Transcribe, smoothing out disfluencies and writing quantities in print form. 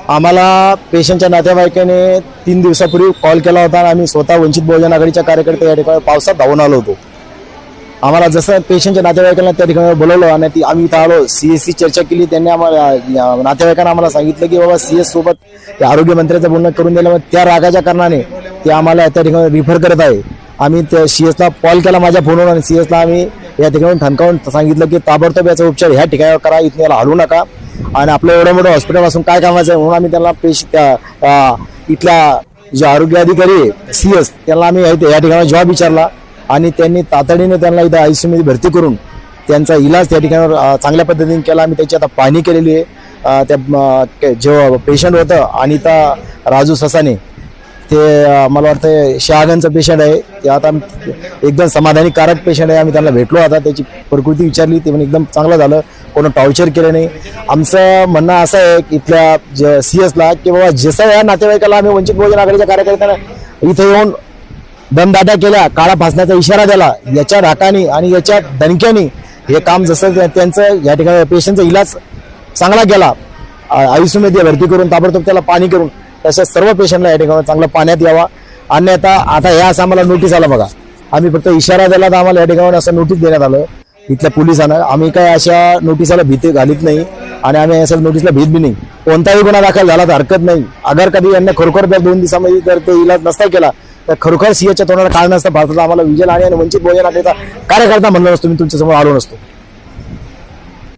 आम्हाला पेशंटच्या नातेवाईकाने 3 दिवसापूर्वी कॉल केला होता आणि आम्ही स्वतः वंचित बहुजन आघाडीच्या कार्यकर्ते या ठिकाणी पावसात धावून आलो होतो। आम्हाला जसं पेशंटच्या नातेवाईकांना त्या ठिकाणी बोलवलं आणि आम्ही इथं आलो, सीएससी चर्चा केली। त्यांनी आम्हाला नातेवाईकांना आम्हाला सांगितलं की बाबा सीएस सोबत आरोग्य मंत्र्याचं बोलणं करून दिलं, त्या रागाच्या कारणाने ते आम्हाला त्या ठिकाणी रिफर करत आहे। आम्ही त्या सीएसला कॉल केला माझ्या फोनवर आणि सीएसला आम्ही या ठिकाणी ठणकावून सांगितलं की ताबडतोब याचा उपचार ह्या ठिकाणावर करा, इथून याला हलवू नका आणि आपलं एवढं मोठं हॉस्पिटल असून काय कामाचं आहे म्हणून आम्ही त्यांना इथल्या जे आरोग्य अधिकारी आहे सीएस त्यांना आम्ही या ठिकाणी जॉब विचारला आणि त्यांनी तातडीने त्यांना इथं ICU मध्ये भरती करून त्यांचा इलाज त्या ठिकाणावर चांगल्या पद्धतीने केला। आम्ही त्याची आता पाहणी केलेली आहे। त्या जो पेशंट होतं अनिता राजू ससाने ते मला वाटतं शहागनचं पेशंट आहे, ते आता एकदम समाधानीकारक पेशंट आहे। आम्ही त्यांना भेटलो, आता त्याची प्रकृती विचारली, ते पण एकदम चांगलं झालं, कोणी टॉर्चर केलं नाही। आमचं म्हणणं असं आहे की इथल्या सीएसला की बाबा जसं या नातेवाईकाला आम्ही वंचित बहुजन आघाडीच्या कार्यकर्त्यांना इथे येऊन दमदाट्या केल्या, काळा फासण्याचा इशारा दिला, याच्या राखाने आणि याच्या धमक्याने हे काम जसं त्यांचं या ठिकाणी पेशंटचा इलाज चांगला केला, ICU मध्ये भरती करून ताबडतोब त्याला पाणी करून तसं सर्व पेशंटला या ठिकाणी चांगलं पाण्यात यावा। अन्यथा आता या असं आम्हाला नोटीस आला बघा, आम्ही फक्त इशारा दिला तर आम्हाला या ठिकाणी असं नोटीस देण्यात आलं इथल्या पोलिसांना। आम्ही काय अशा नोटिसाला भीती घालीत नाही आणि आम्ही अशा नोटीसला भीत बी नाही। कोणताही गुन्हा दाखल झाला तर हरकत नाही, अगर कधी यांना खरोखर जर 2 दिवसामध्ये जर ते इलाज नसता केला तर खरोखर सीएसच्या तोंडाला काळ नसतं, भारतात आम्हाला विजय आणि वंचित बहुजन आघाडीचा कार्यकर्ता म्हणलं नसतो, मी तुमच्यासमोर आलो नसतो।